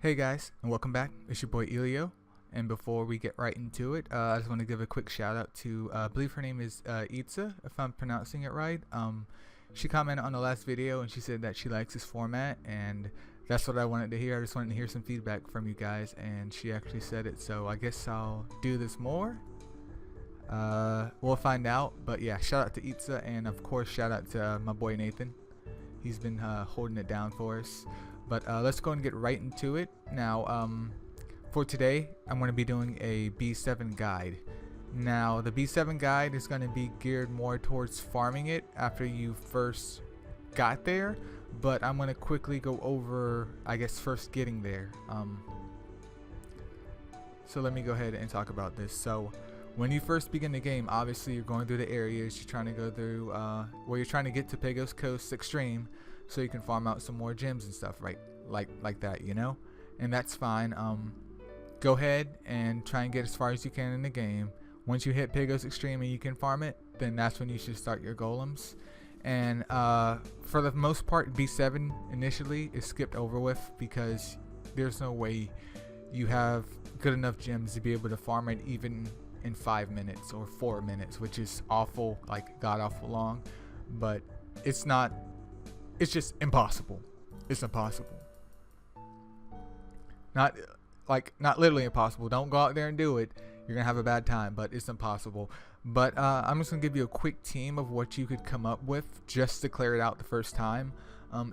Hey guys, and welcome back. It's your boy Eileo. And before we get right into it, I just want to give a quick shout out to, I believe her name is Itza, if I'm pronouncing it right. She commented on the last video and she said that she likes this format, and that's what I wanted to hear. I just wanted to hear some feedback from you guys, and she actually said it, so I guess I'll do this more. We'll find out, but yeah, shout out to Itza, and of course shout out to my boy Nathan. He's been holding it down for us. But let's go and get right into it. Now, for today, I'm going to be doing a B7 guide. Now, the B7 guide is going to be geared more towards farming it after you first got there. But I'm going to quickly go over, I guess, first getting there. So let me go ahead and talk about this. So when you first begin the game, obviously you're going through the areas. You're trying to go through, you're trying to get to Pagos Coast Extreme, so you can farm out some more gems and stuff, right? Like that, you know? And that's fine. Go ahead and try and get as far as you can in the game. Once you hit Pagos Extreme and you can farm it, then that's when you should start your golems. And for the most part, B7 initially is skipped over with because there's no way you have good enough gems to be able to farm it even in 5 minutes or 4 minutes, which is awful, like god awful long. But it's not. It's just impossible. It's impossible. Not literally impossible. Don't go out there and do it. You're gonna have a bad time, but it's impossible. But I'm just gonna give you a quick team of what you could come up with just to clear it out the first time.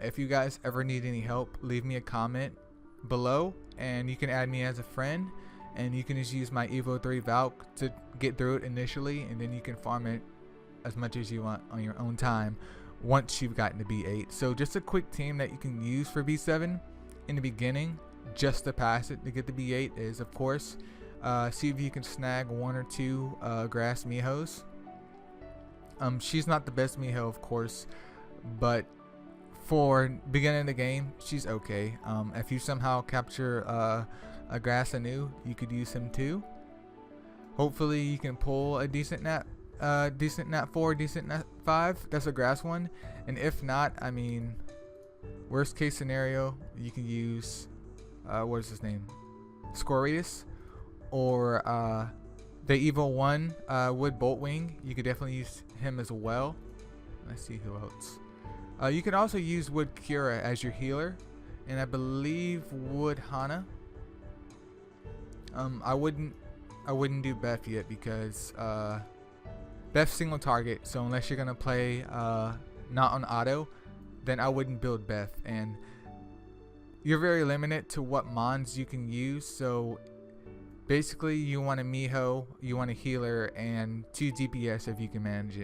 If you guys ever need any help, leave me a comment below, and you can add me as a friend, and you can just use my Evo 3 Valk to get through it initially, and then you can farm it as much as you want on your own time once you've gotten to B8. So just a quick team that you can use for B7 in the beginning just to pass it to get to B8 is, of course, see if you can snag 1 or 2 grass Mihos. She's not the best Miho, of course, but for beginning of the game, she's okay. If you somehow capture a grass Anu, you could use him too. Hopefully you can pull a decent nat 4, decent nat 5. That's a grass one. And if not, I mean, worst case scenario, you can use what is his name, Scorius, or the Evo 1 Wood Boltwing. You could definitely use him as well. Let's see who else. You can also use Wood Kira as your healer, and I believe Wood Hana. I wouldn't do Beth yet because Beth's single target, so unless you're gonna play not on auto, then I wouldn't build Beth, and you're very limited to what mons you can use. So basically you want a Miho, you want a healer, and 2 DPS if you can manage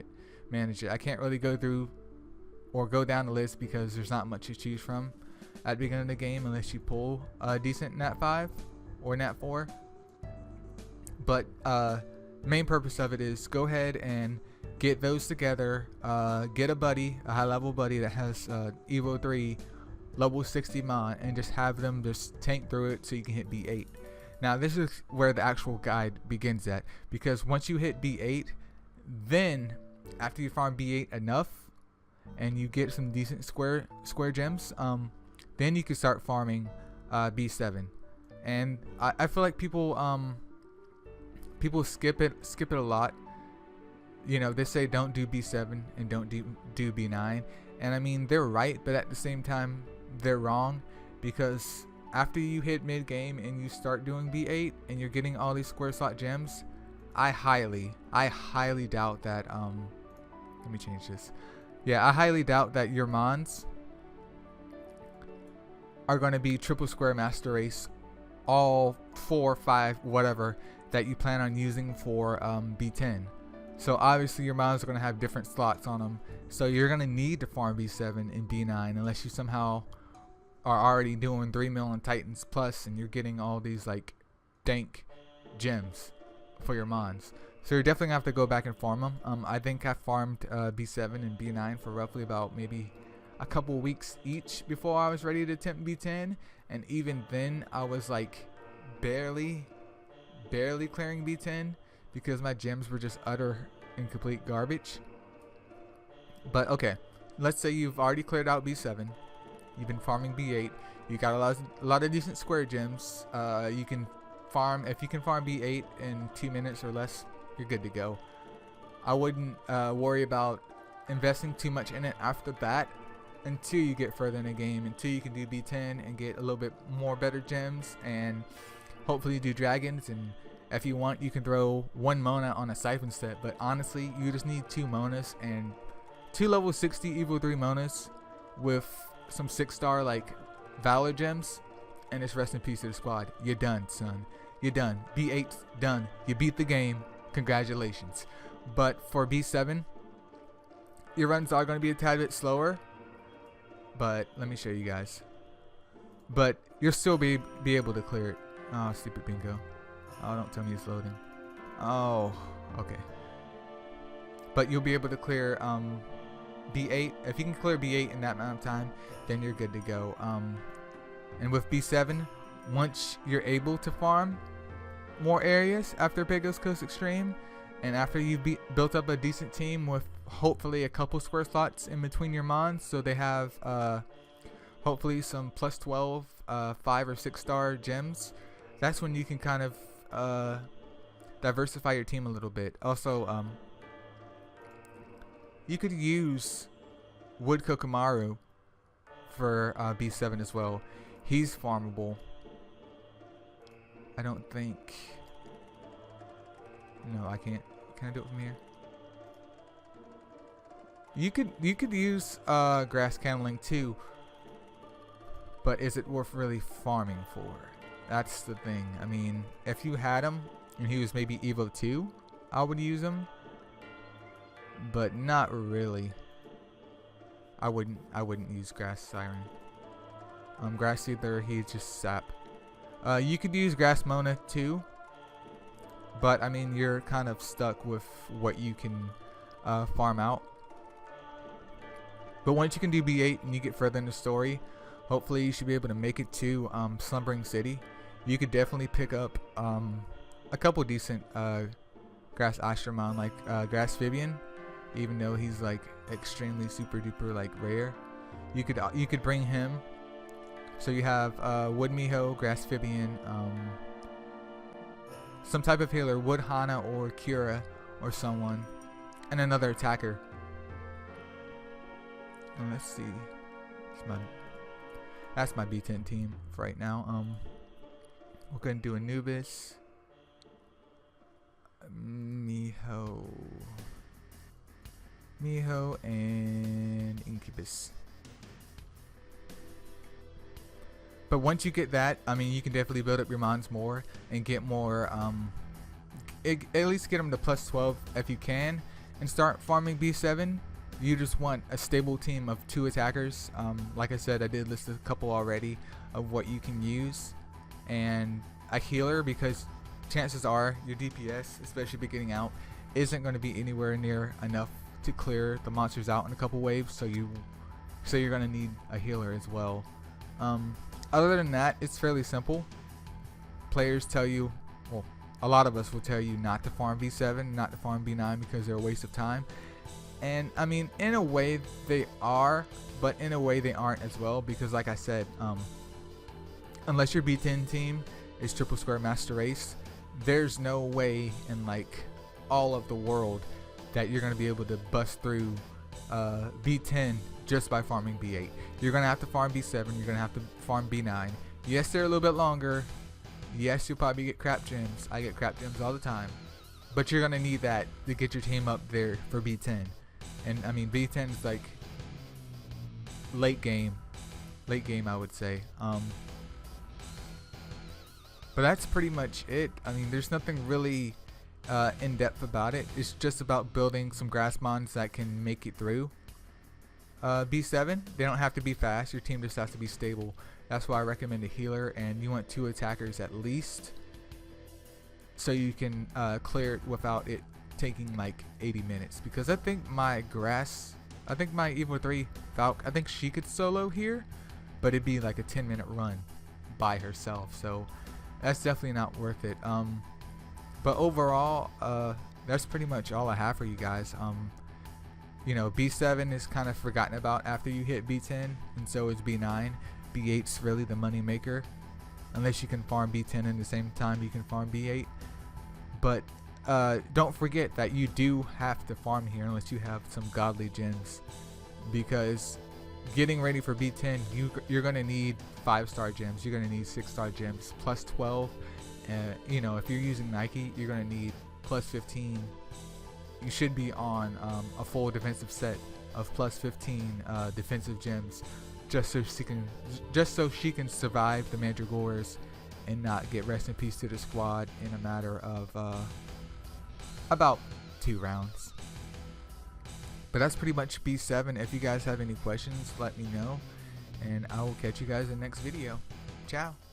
it. I can't really go through or go down the list because there's not much to choose from at the beginning of the game unless you pull a decent nat 5 or nat 4. But main purpose of it is go ahead and get those together, get a buddy, a high level buddy that has Evo 3 level 60 mon, and just have them just tank through it so you can hit B8. Now this is where the actual guide begins at, because once you hit B8, then after you farm B8 enough and you get some decent square gems, then you can start farming B7. And I feel like people skip it a lot. You know, they say don't do B7 and don't do B9, and I mean they're right, but at the same time they're wrong, because after you hit mid game and you start doing B8 and you're getting all these square slot gems, I highly doubt that let me change this. Yeah, I highly doubt that your mons are going to be triple square master race, all 4 or 5 whatever that you plan on using for B10. So obviously your mons are going to have different slots on them, so you're going to need to farm B7 and B9 unless you somehow are already doing 3 million Titans plus and you're getting all these like dank gems for your mons. So you're definitely going to have to go back and farm them. I think I farmed B7 and B9 for roughly about maybe a couple weeks each before I was ready to attempt B10, and even then I was like barely clearing B10 because my gems were just utter and complete garbage. But okay, let's say you've already cleared out B7, you've been farming B8, you got a lot of decent square gems. You can farm, if you can farm B8 in 2 minutes or less, you're good to go. I wouldn't worry about investing too much in it after that until you get further in the game, until you can do B10 and get a little bit more better gems and hopefully do dragons. And if you want, you can throw 1 Mona on a Siphon set, but honestly you just need 2 Monas and 2 level 60 Evo 3 Monas with some 6-star like Valor gems, and it's rest in peace to the squad. You're done, son. You're done. B8's done. You beat the game. Congratulations. But for B7, your runs are going to be a tad bit slower, but let me show you guys. But you'll still be able to clear it. Oh, stupid bingo. Oh, don't tell me it's loading. Oh, okay. But you'll be able to clear B8. If you can clear B8 in that amount of time, then you're good to go. And with B7, once you're able to farm more areas after Pecos Coast Extreme, and after you've built up a decent team with hopefully a couple square slots in between your mons, so they have hopefully some plus 12 5 or 6-star gems, that's when you can kind of diversify your team a little bit. Also, you could use Wood Kokomaru for B7 as well. He's farmable. I don't think. No, I can't. Can I do it from here? You could use grass canneling too, but is it worth really farming for? That's the thing. I mean, if you had him and he was maybe Evo 2, I would use him, but not really. I wouldn't use Grass Siren. Grass Seedler, he's just sap. You could use Grass Mona too, but I mean you're kind of stuck with what you can farm out. But once you can do B8 and you get further in the story, hopefully you should be able to make it to Slumbering City. You could definitely pick up a couple decent Grass Astramon, like Grass Vivian, even though he's like extremely super duper like rare. You could bring him. So you have Wood Miho, Grass Vivian, some type of healer, Wood Hana or Kira or someone, and another attacker. And let's see, that's my B10 team for right now. We're gonna do Anubis, Miho, and Incubus. But once you get that, I mean, you can definitely build up your mons more and get more, at least get them to plus 12 if you can, and start farming B7. You just want a stable team of 2 attackers. Like I said, I did list a couple already of what you can use, and a healer, because chances are your DPS, especially beginning out, isn't going to be anywhere near enough to clear the monsters out in a couple waves. So you're going to need a healer as well. Other than that, it's fairly simple. Players tell you, well, a lot of us will tell you not to farm B7, not to farm B9 because they're a waste of time. And I mean, in a way they are, but in a way they aren't as well, because like I said, unless your B10 team is triple square master race, there's no way in like all of the world that you're going to be able to bust through B10 just by farming B8. You're going to have to farm B7, you're going to have to farm B9. Yes, they're a little bit longer. Yes, you'll probably get crap gems. I get crap gems all the time. But you're going to need that to get your team up there for B10. And I mean, B10 is like late game I would say. But that's pretty much it. I mean, there's nothing really in depth about it. It's just about building some grass mons that can make it through B7. They don't have to be fast, your team just has to be stable. That's why I recommend a healer, and you want 2 attackers at least, so you can clear it without it taking like 80 minutes. Because I think my Evo 3 Valk, I think she could solo here, but it'd be like a 10-minute run by herself, so that's definitely not worth it. But overall, that's pretty much all I have for you guys. You know, B7 is kind of forgotten about after you hit B10, and so is B9. B8's really the money maker, unless you can farm B10 in the same time you can farm B8. But don't forget that you do have to farm here unless you have some godly gems, because getting ready for B10, you're gonna need 5-star gems, you're gonna need 6-star gems, plus 12. You know, if you're using Nike, you're gonna need plus 15. You should be on a full defensive set of plus 15 defensive gems, just so she can survive the Mandragores and not get rest in peace to the squad in a matter of about 2 rounds. But that's pretty much B7. If you guys have any questions, let me know, and I will catch you guys in the next video. Ciao.